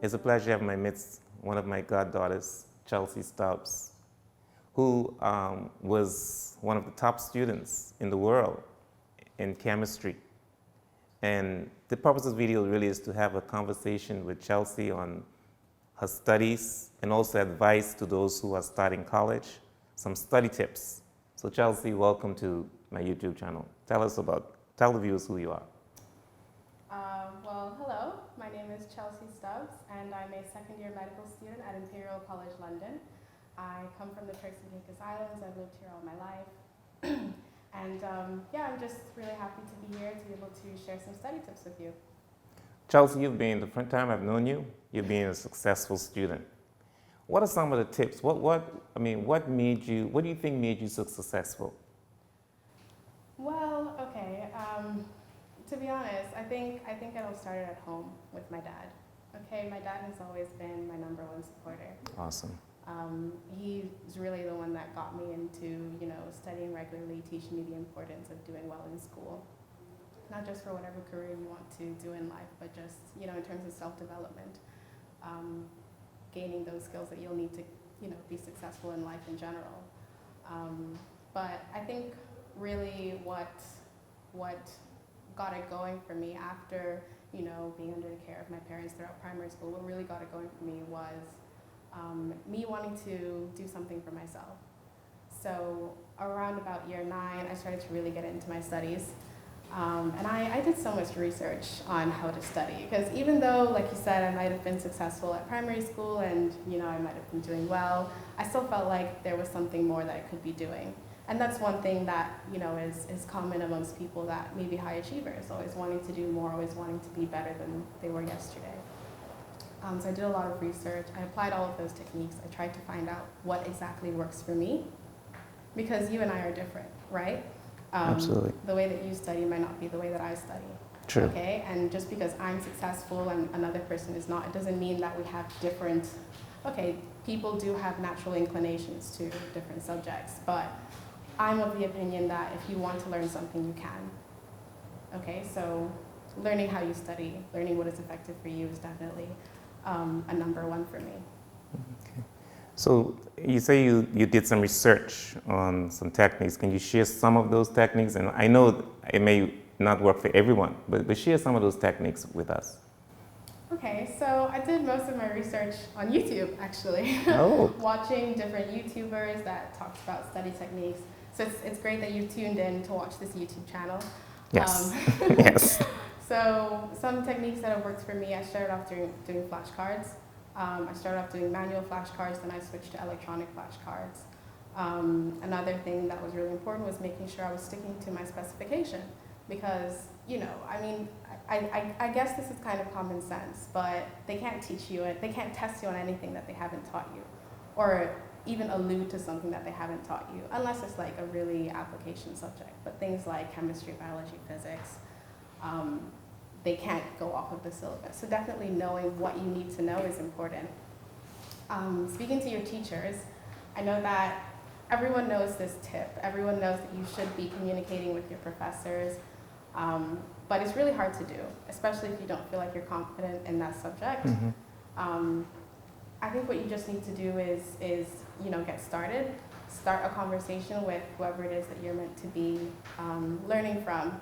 It's a pleasure to have in my midst one of my goddaughters, Chelsea Stubbs, who was one of the top students in the world in chemistry. And the purpose of the video really is to have a conversation with Chelsea on her studies and also advice to those who are starting college, some study tips. So Chelsea, welcome to my YouTube channel. Tell the viewers who you are. Well, hello. My name is Chelsea Stubbs, and I'm a second-year medical student at Imperial College London. I come from the Turks and Caicos Islands. I've lived here all my life. And yeah, I'm just really happy to be here to be able to share some study tips with you. Chelsea, you've been, the first time I've known you, you've been a successful student. What are some of the tips? What do you think made you so successful? Well, okay. To be honest, I think it all started at home with my dad. Okay, my dad has always been my #1 supporter. Awesome. He's really the one that got me into, studying regularly, teaching me the importance of doing well in school. Not just for whatever career you want to do in life, but just, in terms of self-development, gaining those skills that you'll need to, be successful in life in general. But I think really what got it going for me after, being under the care of my parents throughout primary school, what really got it going for me was me wanting to do something for myself. So around about year 9, I started to really get into my studies. And I did so much research on how to study, because even though, like you said, I might have been successful at primary school and, I might have been doing well, I still felt like there was something more that I could be doing. And that's one thing that, is common amongst people that may be high achievers, always wanting to do more, always wanting to be better than they were yesterday. So I did a lot of research. I applied all of those techniques. I tried to find out what exactly works for me, because you and I are different, right? Absolutely. The way that you study might not be the way that I study. True. Okay, and just because I'm successful and another person is not, it doesn't mean that we have different, people do have natural inclinations to different subjects, but I'm of the opinion that if you want to learn something, you can. Okay, so learning how you study, learning what is effective for you is definitely a #1 for me. Okay. So you say you did some research on some techniques. Can you share some of those techniques? And I know it may not work for everyone, but share some of those techniques with us. Okay, so I did most of my research on YouTube, actually. Oh. Watching different YouTubers that talked about study techniques. So it's great that you tuned in to watch this YouTube channel. Yes. Yes. So some techniques that have worked for me, I started off doing flashcards. I started off doing manual flashcards, then I switched to electronic flashcards. Another thing that was really important was making sure I was sticking to my specification, because, I guess this is kind of common sense, but they can't teach you it, they can't test you on anything that they haven't taught you, or even allude to something that they haven't taught you, unless it's like a really application subject. But things like chemistry, biology, physics, they can't go off of the syllabus. So definitely knowing what you need to know is important. Speaking to your teachers, I know that everyone knows this tip. Everyone knows that you should be communicating with your professors, but it's really hard to do, especially if you don't feel like you're confident in that subject. Mm-hmm. I think what you just need to do is get started, start a conversation with whoever it is that you're meant to be learning from.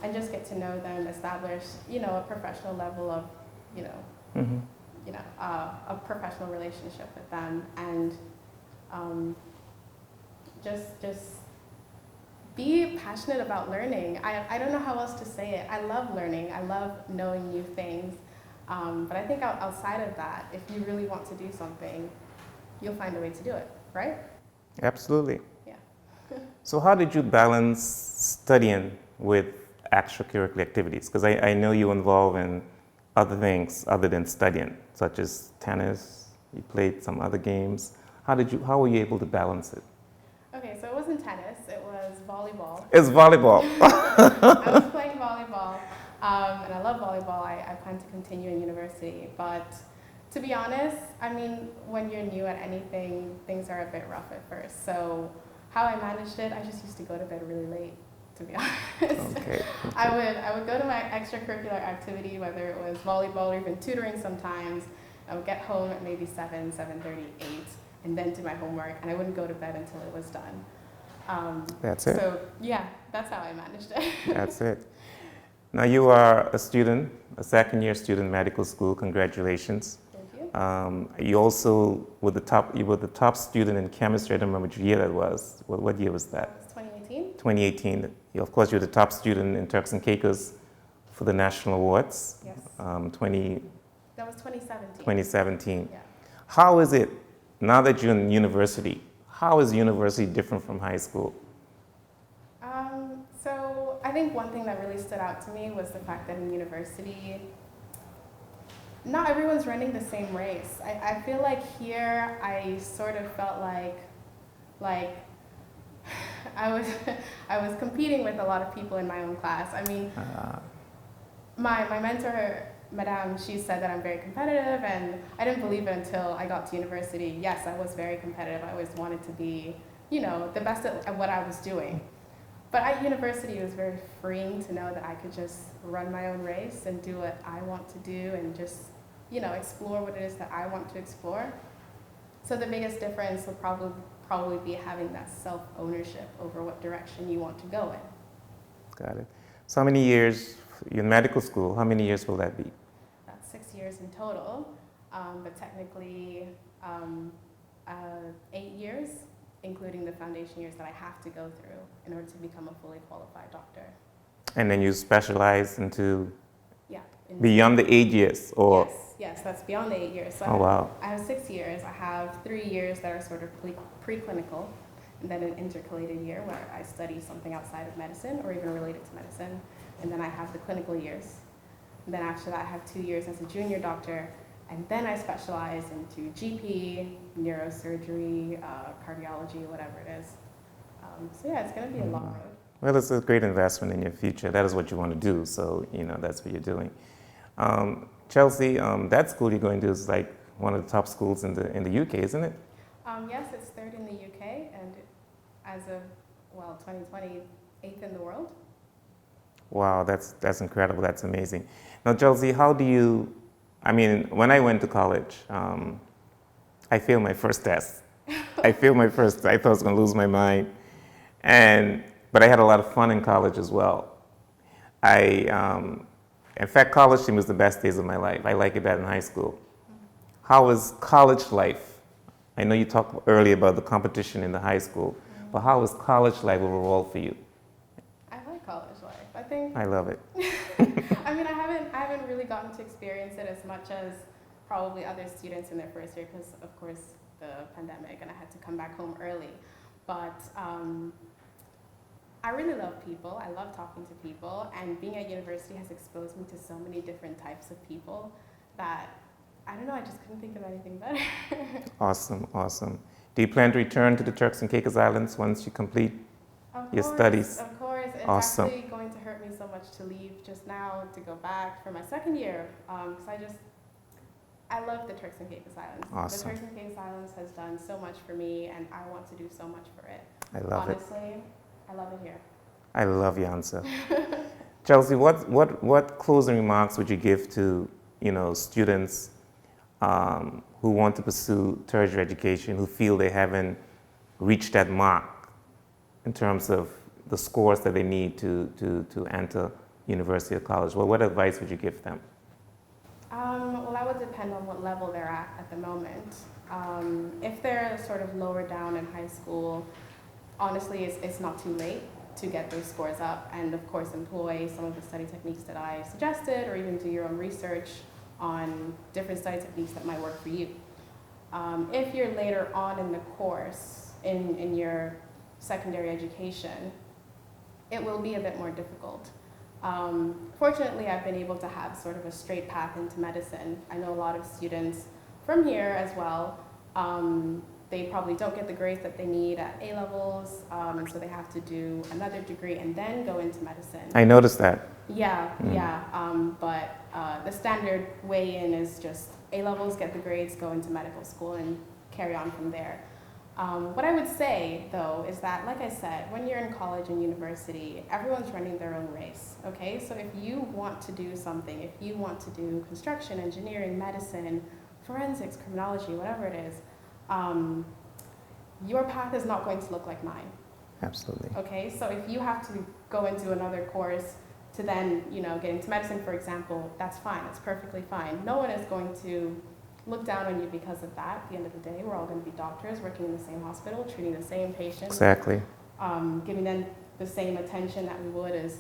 And just get to know them, establish, a professional level of, Mm-hmm. A professional relationship with them, and just be passionate about learning. I don't know how else to say it. I love learning. I love knowing new things. But I think outside of that, if you really want to do something, you'll find a way to do it, right? Absolutely. Yeah. So how did you balance studying with extracurricular activities? Because I know you involved in other things other than studying, such as tennis, you played some other games. How were you able to balance it? Okay, so it wasn't tennis, it was volleyball. It's volleyball. I was playing volleyball, and I love volleyball. I plan to continue in university, but to be honest, when you're new at anything, things are a bit rough at first. So how I managed it, I just used to go to bed really late, to to be honest. Okay. I would go to my extracurricular activity, whether it was volleyball or even tutoring sometimes. I would get home at maybe 7, 7:30, 8, and then do my homework, and I wouldn't go to bed until it was done. That's it. So yeah, that's how I managed it. That's it. Now you are a student, a second-year student in medical school. Congratulations. Thank you. You also were the top student in chemistry. I don't remember which year that was. What year was that? It was 2018. 2018. Of course, you're the top student in Turks and Caicos for the national awards. Yes. 2017. That was 2017. 2017. Yeah. How is it now that you're in university? How is university different from high school? So I think one thing that really stood out to me was the fact that in university, not everyone's running the same race. I feel like here I sort of felt like I was I was competing with a lot of people in my own class. I mean, my mentor, Madame, she said that I'm very competitive, and I didn't believe it until I got to university. Yes, I was very competitive. I always wanted to be, the best at what I was doing. But at university, it was very freeing to know that I could just run my own race and do what I want to do and just, explore what it is that I want to explore. So the biggest difference will probably be having that self-ownership over what direction you want to go in. Got it. So how many years, you're in medical school, how many years will that be? That's 6 years in total, but technically 8 years, including the foundation years that I have to go through in order to become a fully qualified doctor. And then you specialize into Yeah. beyond the 8 years, or? Yes, that's beyond the 8 years. So Oh, wow. I have 6 years. I have 3 years that are sort of preclinical, and then an intercalated year where I study something outside of medicine or even related to medicine. And then I have the clinical years. And then after that, I have 2 years as a junior doctor. And then I specialize into GP, neurosurgery, cardiology, whatever it is. So yeah, it's going to be a long road. Well, it's a great investment in your future. That is what you want to do, so that's what you're doing. Chelsea, that school you're going to is like one of the top schools in the UK, isn't it? Yes, it's third in the UK, and as of 2020, 8th in the world. Wow, that's incredible. That's amazing. Now, Chelsea, how do you? When I went to college, I failed my first test. I thought I was going to lose my mind, but I had a lot of fun in college as well. In fact, college to me was the best days of my life. I like it better than high school. How was college life? I know you talked earlier about the competition in the high school, but how was college life overall for you? I like college life. I think I love it. I haven't really gotten to experience it as much as probably other students in their first year because, of course, the pandemic, and I had to come back home early. But I really love people. I love talking to people, and being at university has exposed me to so many different types of people that, I don't know, I just couldn't think of anything better. Awesome. Do you plan to return to the Turks and Caicos Islands once you complete your studies? Of course. It's awesome. Actually going to hurt me so much to leave just now to go back for my second year, because I love the Turks and Caicos Islands. Awesome. The Turks and Caicos Islands has done so much for me, and I want to do so much for it. I love it. Honestly, I love it here. I love your answer. Chelsea, what closing remarks would you give to students who want to pursue tertiary education, who feel they haven't reached that mark in terms of the scores that they need to enter university or college? Well, what advice would you give them? Well, that would depend on what level they're at the moment. If they're sort of lower down in high school, honestly, it's not too late to get those scores up, and of course employ some of the study techniques that I suggested, or even do your own research on different study techniques that might work for you. If you're later on in the course, in your secondary education, it will be a bit more difficult. Fortunately, I've been able to have sort of a straight path into medicine. I know a lot of students from here as well, they probably don't get the grades that they need at A-levels, and so they have to do another degree and then go into medicine. I noticed that. Yeah. But the standard way in is just A-levels, get the grades, go into medical school, and carry on from there. What I would say, though, is that, like I said, when you're in college and university, everyone's running their own race, okay? So if you want to do something, if you want to do construction, engineering, medicine, forensics, criminology, whatever it is, your path is not going to look like mine. Absolutely. Okay, so if you have to go and do another course to then, get into medicine, for example, that's fine, that's perfectly fine. No one is going to look down on you because of that. At the end of the day, we're all going to be doctors, working in the same hospital, treating the same patients. Exactly. Giving them the same attention that we would as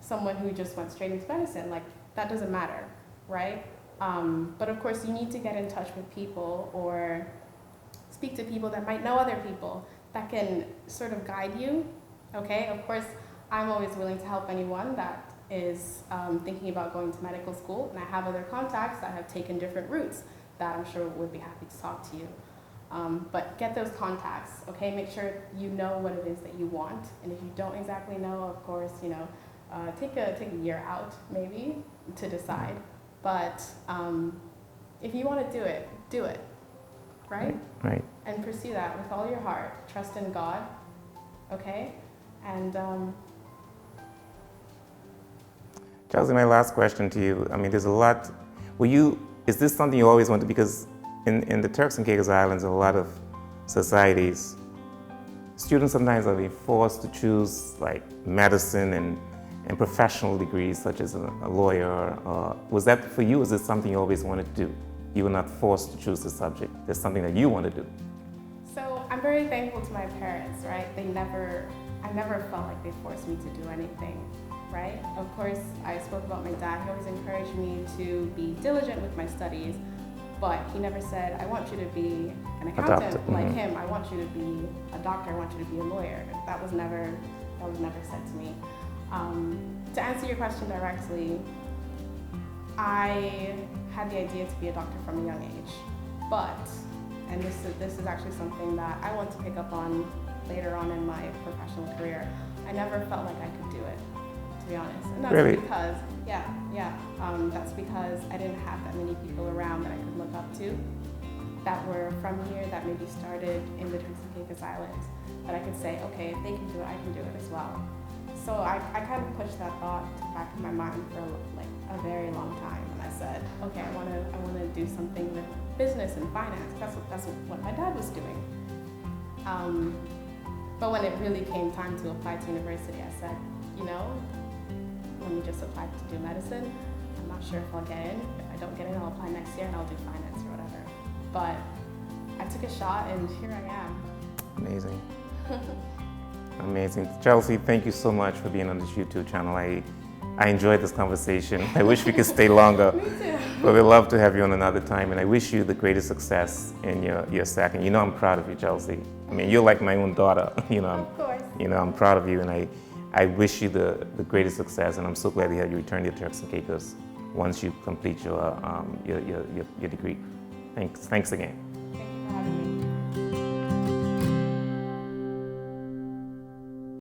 someone who just went straight into medicine. Like, that doesn't matter, right? But of course, you need to get in touch with people or speak to people that might know other people that can sort of guide you, okay? Of course, I'm always willing to help anyone that is thinking about going to medical school, and I have other contacts that have taken different routes that I'm sure would be happy to talk to you. But get those contacts, okay? Make sure you know what it is that you want, and if you don't exactly know, of course, take a year out maybe to decide. But if you want to do it, right? Right. And pursue that with all your heart. Trust in God, okay? And Chelsea, my last question to you. I mean, there's a lot. Is this something you always wanted? Because in the Turks and Caicos Islands, a lot of societies, students sometimes are being forced to choose like medicine and professional degrees, such as a lawyer. Was that for you? Is this something you always wanted to do? You were not forced to choose the subject. There's something that you want to do. So I'm very thankful to my parents, right? I never felt like they forced me to do anything, right? Of course, I spoke about my dad. He always encouraged me to be diligent with my studies, but he never said, I want you to be an accountant like him. I want you to be a doctor. I want you to be a lawyer. That was never said to me. To answer your question directly, I had the idea to be a doctor from a young age, but, and this is actually something that I want to pick up on later on in my professional career, I never felt like I could do it, to be honest. And that's really? Because, that's because I didn't have that many people around that I could look up to that were from here, that maybe started in the Turks and Caicos Islands, that I could say, okay, if they can do it, I can do it as well. So I kind of pushed that thought back in my mind for like a very long time, and I said, okay, I want to do something with business and finance. That's what my dad was doing. But when it really came time to apply to university, I said, let me just apply to do medicine. I'm not sure if I'll get in. If I don't get in, I'll apply next year and I'll do finance or whatever. But I took a shot, and here I am. Amazing. Amazing. Chelsea, thank you so much for being on this YouTube channel. I enjoyed this conversation. I wish we could stay longer. Me too. But we'd love to have you on another time, and I wish you the greatest success in your second. I'm proud of you, Chelsea. I mean, you're like my own daughter. Of course. I'm proud of you, and I wish you the greatest success, and I'm so glad that you return to Turks and Caicos once you complete your degree. Thanks again.